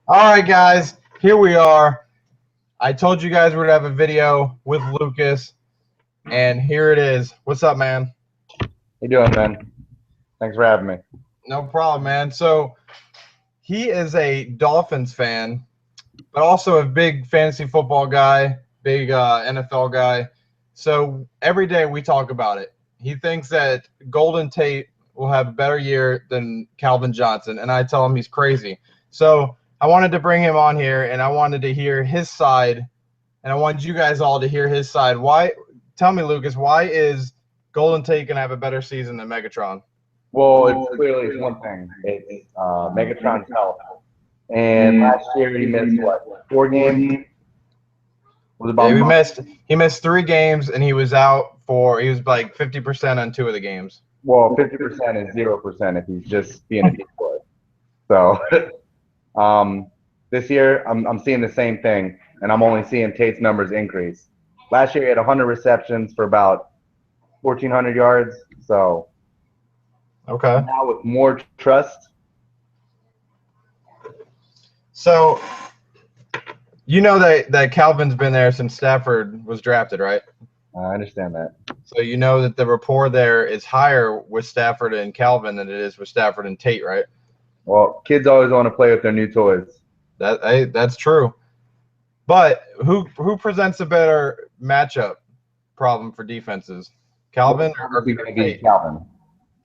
All right, guys, here we are. I told you guys we're gonna have a video with Lucas, and here it is. What's up, man? How you doing, man? Thanks for having me. No problem, man. So he is a Dolphins fan, but also a big fantasy football guy, big NFL guy. So every day we talk about it. He thinks that Golden Tate will have a better year than Calvin Johnson, and I tell him he's crazy. So I wanted to bring him on here, and I wanted to hear his side, and I wanted you guys all to hear his side. Why? Tell me, Lucas, why is Golden Tate gonna have a better season than Megatron? Well, it's one thing. It's Megatron's health. And last year he missed what? 4 games? Was about Yeah, a month. he missed 3 games, and he was out for he was like 50% on 2 of the games. Well, 50% is 0% if he's just being a decoy. So this year I'm seeing the same thing, and I'm only seeing Tate's numbers increase. Last year he had 100 receptions for about 1,400 yards. So Okay. now with more trust. So you know that Calvin's been there since Stafford was drafted, right? I understand that. So you know that the rapport there is higher with Stafford and Calvin than it is with Stafford and Tate, right? Well, kids always want to play with their new toys. That's true. But who presents a better matchup problem for defenses, Calvin or Obviously going to be Tate? Calvin.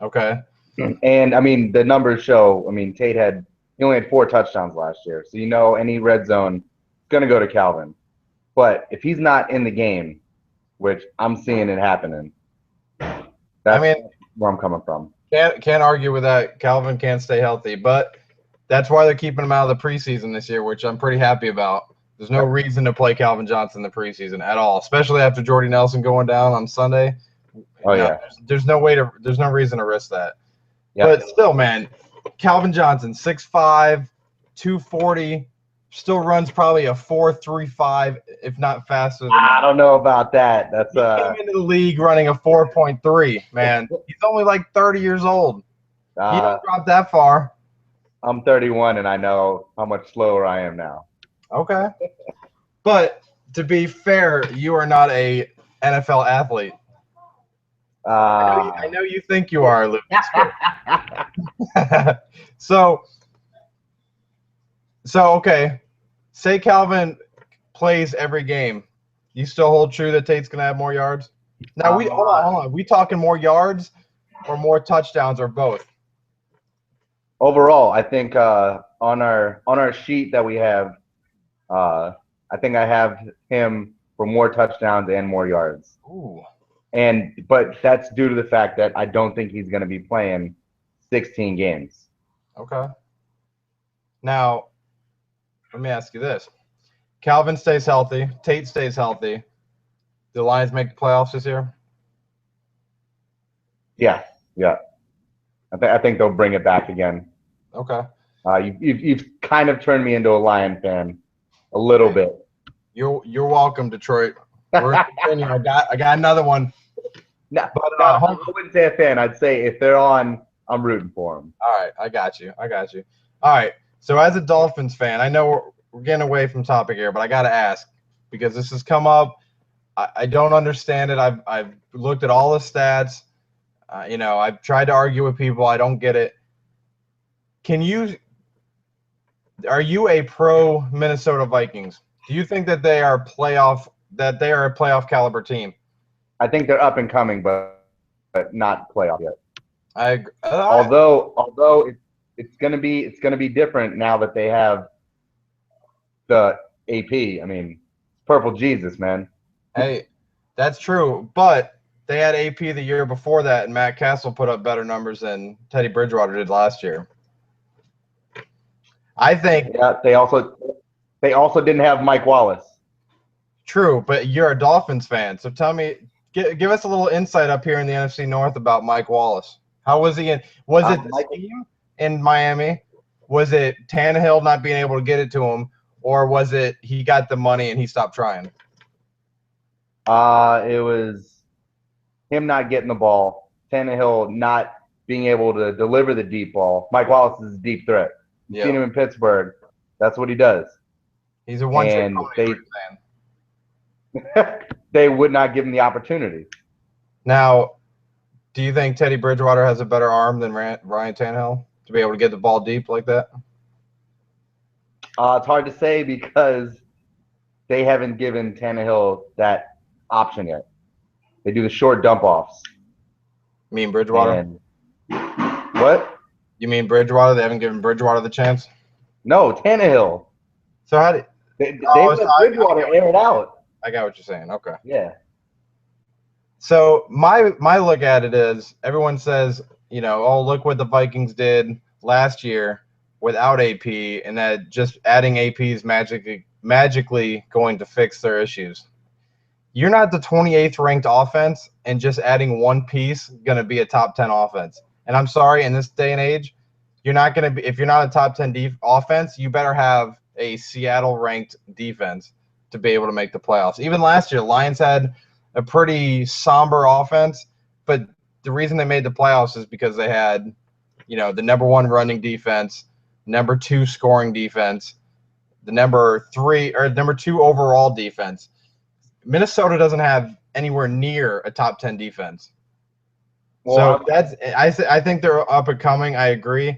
Okay. And I mean, the numbers show. I mean, he only had 4 touchdowns last year, so you know any red zone is going to go to Calvin. But if he's not in the game, which I'm seeing it happening, I that's mean, where I'm coming from. can't argue with that. Calvin can't stay healthy, but that's why they're keeping him out of the preseason this year, which I'm pretty happy about. There's no reason to play Calvin Johnson in the preseason at all, especially after Jordy Nelson going down on Sunday. Oh No, yeah, there's no reason to risk that. yeah. But still, man, Calvin Johnson, 6'5", 240, still runs probably a 4.35, if not faster than I that. don't know about that. That's He came into the league running a 4.3, man. He's only like 30 years old. He uh, don't drop that far. I'm 31 and I know how much slower I am now. Okay. But to be fair, you are not a NFL athlete. I know you think you are, Lucas. so okay. Say Calvin plays every game. You still hold true that Tate's gonna have more yards? Now hold on. We talking more yards or more touchdowns or both? Overall, I think on our sheet that we have, I think I have him for more touchdowns and more yards. Ooh. But that's due to the fact that I don't think he's going to be playing 16 games. Okay. Now, let me ask you this. Calvin stays healthy. Tate stays healthy. The Lions make the playoffs this year? Yeah. I think they'll bring it back again. Okay. You've kind of turned me into a Lion fan a little bit. You're welcome, Detroit. We're I got another one. No, I wouldn't say a fan. I'd say if they're on, I'm rooting for them. All right, I got you. All right. So as a Dolphins fan, I know we're getting away from topic here, but I got to ask because this has come up. I don't understand it. I've looked at all the stats. I've tried to argue with people. I don't get it. Are you a pro Minnesota Vikings? Do you think that they are a playoff caliber team? I think they're up and coming, but not playoff yet. Although it's gonna be different now that they have the AP. I mean, purple Jesus, man. hey, that's true. But they had AP the year before that, and Matt Castle put up better numbers than Teddy Bridgewater did last year. I think. Yeah, they also didn't have Mike Wallace. True, but you're a Dolphins fan, so tell me, give us a little insight up here in the NFC North about Mike Wallace. How was he in? Was it the scheme in Miami? Was it Tannehill not being able to get it to him, or was it he got the money and he stopped trying? It was him not getting the ball, Tannehill not being able to deliver the deep ball. Mike Wallace is a deep threat. You've seen him in Pittsburgh. That's what he does. He's a one-trick And pony. they would not give him the opportunity. Now, do you think Teddy Bridgewater has a better arm than Ryan Tannehill to be able to get the ball deep like that? It's hard to say because they haven't given Tannehill that option yet. They do the short dump offs. You mean Bridgewater? And what? You mean Bridgewater? They haven't given Bridgewater the chance? No, Tannehill. So how did They let Bridgewater air it out. I got what you're saying. Okay. Yeah. So my look at it is everyone says, oh, look what the Vikings did last year without AP, and that just adding AP is magically going to fix their issues. You're not the 28th ranked offense, and just adding one piece going to be a top 10 offense. And I'm sorry, in this day and age, you're not going to be. If you're not a top 10 offense, you better have a Seattle ranked defense to be able to make the playoffs. Even last year, Lions had a pretty somber offense, but the reason they made the playoffs is because they had, the number 1 running defense, number 2 scoring defense, the number 2 overall defense. Minnesota doesn't have anywhere near a top 10 defense. Well, so I think they're up and coming. I agree,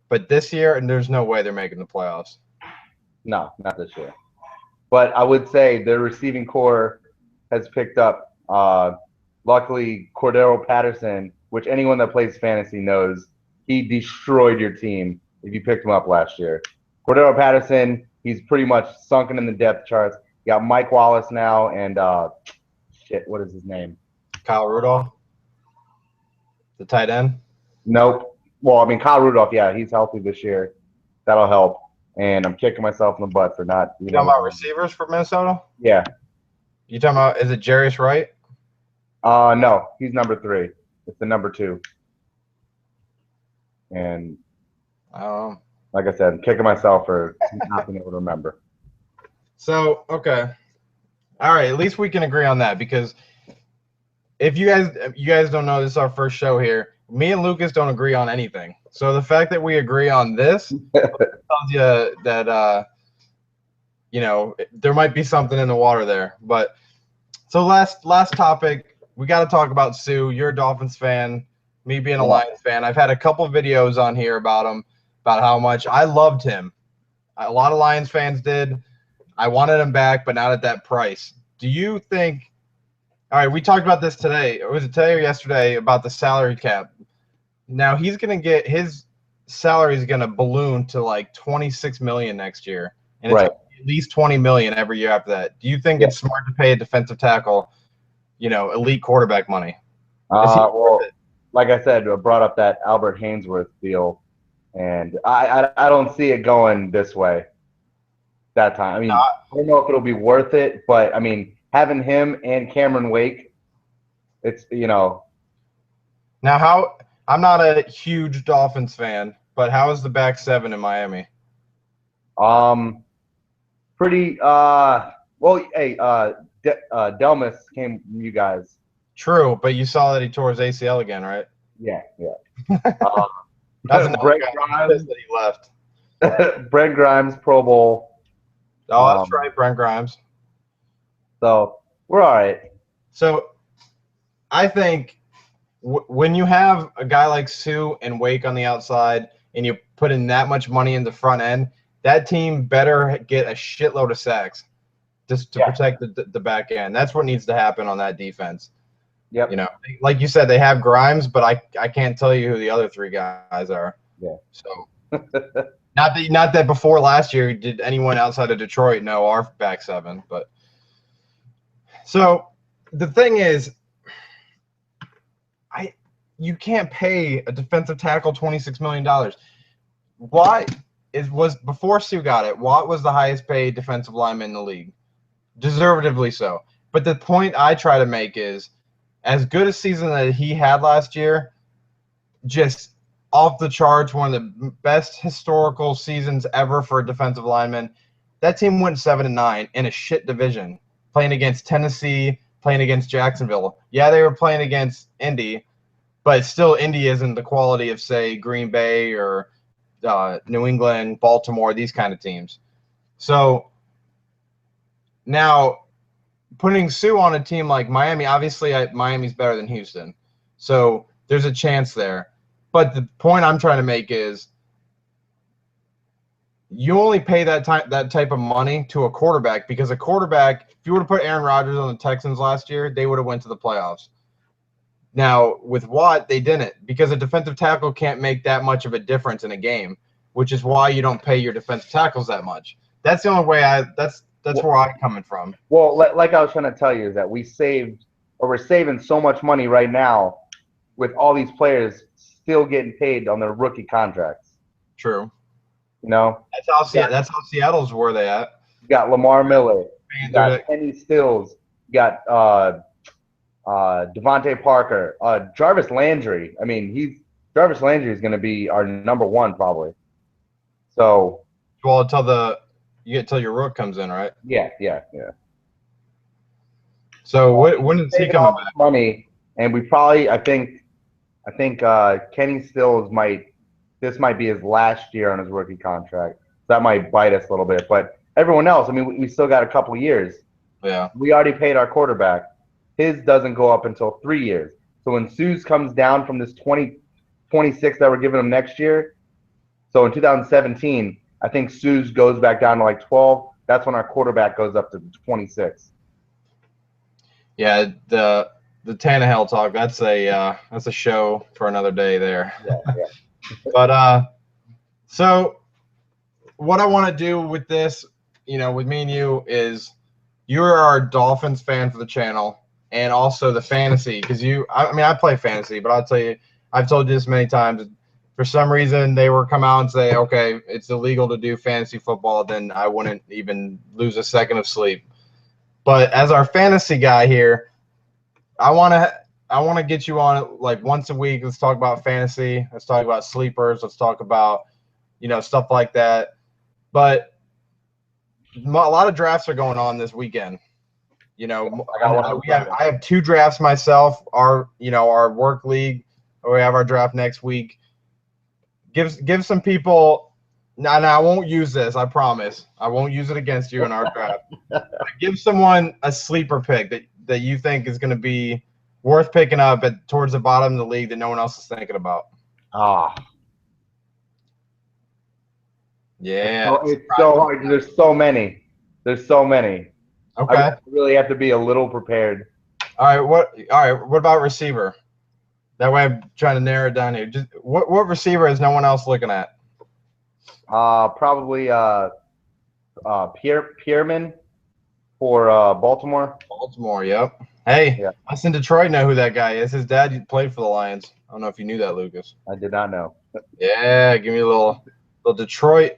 but this year, and there's no way they're making the playoffs. No, not this year. But I would say their receiving core has picked up. Luckily, Cordero Patterson, which anyone that plays fantasy knows, he destroyed your team if you picked him up last year. Cordero Patterson, he's pretty much sunken in the depth charts. You got Mike Wallace now, and what is his name? Kyle Rudolph, the tight end. Nope. Well, I mean, Kyle Rudolph, yeah, he's healthy this year. That'll help. And I'm kicking myself in the butt for not. You talking about receivers for Minnesota? Yeah. You talking about, is it Jarius Wright? No, he's number 3. It's the number 2. And like I said, I'm kicking myself for not being able to remember. So, okay. All right, at least we can agree on that, because if you guys don't know, this is our first show here. Me and Lucas don't agree on anything. So the fact that we agree on this tells you that there might be something in the water there. But so last topic, we got to talk about Sue. You're a Dolphins fan, me being a Lions fan. I've had a couple of videos on here about him, about how much I loved him. A lot of Lions fans did. I wanted him back, but not at that price. Do you think – all right, we talked about this today. Or was it today or yesterday about the salary cap? Now he's going to get – his salary is going to balloon to like $26 million next year. And it's at least $20 million every year after that. Do you think it's smart to pay a defensive tackle, elite quarterback money? Well, like I said, I brought up that Albert Hainsworth deal, and I don't see it going this way that time. I mean, I don't know if it'll be worth it, but, I mean, having him and Cameron Wake, it's, Now, I'm not a huge Dolphins fan, but how is the back 7 in Miami? Pretty, well, hey, Delmas came from you guys. True, but you saw that he tore his ACL again, right? Yeah. That's Brent Grimes that he left. Brent Grimes, Pro Bowl. Oh, that's right, Brent Grimes. So we're all right. So I think when you have a guy like Sue and Wake on the outside, and you put in that much money in the front end, that team better get a shitload of sacks just to protect the back end. That's what needs to happen on that defense. Yep. Like you said, they have Grimes, but I can't tell you who the other 3 guys are. Yeah. So not that before last year did anyone outside of Detroit know our back 7, but so the thing is, you can't pay a defensive tackle $26 million. Why was before Sue got it? Watt was the highest paid defensive lineman in the league, deservedly so. But the point I try to make is, as good a season that he had last year, just off the charts, one of the best historical seasons ever for a defensive lineman. That team went 7-9 in a shit division, playing against Tennessee, playing against Jacksonville. Yeah, they were playing against Indy, but still Indy isn't the quality of, say, Green Bay or New England, Baltimore, these kind of teams. So now putting Sue on a team like Miami, obviously Miami's better than Houston. So there's a chance there. But the point I'm trying to make is you only pay that type of money to a quarterback because a quarterback, if you were to put Aaron Rodgers on the Texans last year, they would have went to the playoffs. Now, with Watt, they didn't because a defensive tackle can't make that much of a difference in a game, which is why you don't pay your defensive tackles that much. That's the only way that's where I'm coming from. Well, like I was trying to tell you is that we're saving so much money right now with all these players still getting paid on their rookie contracts. True. You know? That's how Seattle's where they at. You got Lamar Miller. You got Kenny Stills. You got Devontae Parker. Jarvis Landry. I mean, Jarvis Landry is going to be our number one probably. So. Well, until your rook comes in, right? Yeah. So when is he coming back? Money, and we probably I think Kenny Stills this might be his last year on his rookie contract. That might bite us a little bit, but everyone else, I mean, we still got a couple of years. Yeah. We already paid our quarterback. His doesn't go up until 3 years. So when Sue's comes down from this 26 that we're giving him next year, so in 2017, I think Sue's goes back down to like 12. That's when our quarterback goes up to 26. Yeah, the Tannehill talk. That's a show for another day there. Yeah. But so what I want to do with this, with me and you, is you're our Dolphins fan for the channel and also the fantasy because I play fantasy, but I'll tell you, I've told you this many times. For some reason, they were come out and say, okay, it's illegal to do fantasy football, then I wouldn't even lose a second of sleep. But as our fantasy guy here, I want to get you on like once a week. Let's talk about fantasy. Let's talk about sleepers. Let's talk about, stuff like that. But a lot of drafts are going on this weekend. I have 2 drafts myself. Our work league, we have our draft next week. Give some people. No, I won't use this. I promise. I won't use it against you in our draft. Give someone a sleeper pick that you think is going to be worth picking up towards the bottom of the league that no one else is thinking about. Yeah. It's so hard. There's so many. Okay. I really have to be a little prepared. All right. What about receiver? That way I'm trying to narrow it down here. Just what receiver is no one else looking at? Probably Pierman for Baltimore. Baltimore, yep. Hey, yeah. Us in Detroit know who that guy is. His dad played for the Lions. I don't know if you knew that, Lucas. I did not know. Yeah, give me a little Detroit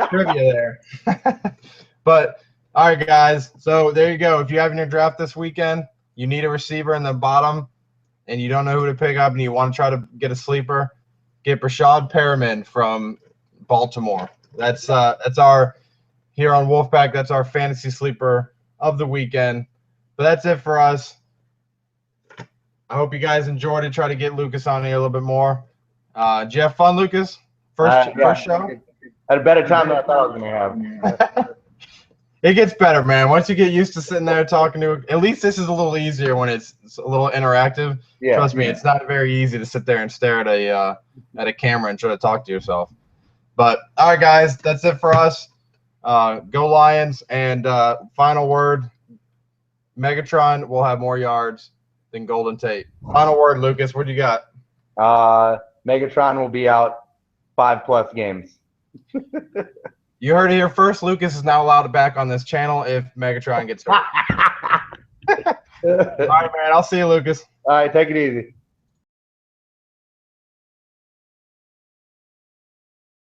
trivia there. But all right, guys. So there you go. If you have your draft this weekend, you need a receiver in the bottom, and you don't know who to pick up, and you want to try to get a sleeper, get Brashad Perriman from Baltimore. That's our here on Wolfpack. That's our fantasy sleeper of the weekend. But that's it for us. I hope you guys enjoyed it. Try to get Lucas on here a little bit more. Did you have fun, Lucas? First show? Had a better time than I thought I was going to have. It gets better, man. Once you get used to sitting there talking to – at least this is a little easier when it's a little interactive. Yeah, trust me, it's not very easy to sit there and stare at a camera and try to talk to yourself. But, all right, guys, that's it for us. Go Lions. And final word, Megatron will have more yards than Golden Tate. Final word, Lucas. What do you got? Megatron will be out 5+ games. You heard it here first. Lucas is now allowed to back on this channel if Megatron gets hurt. All right, man. I'll see you, Lucas. All right. Take it easy.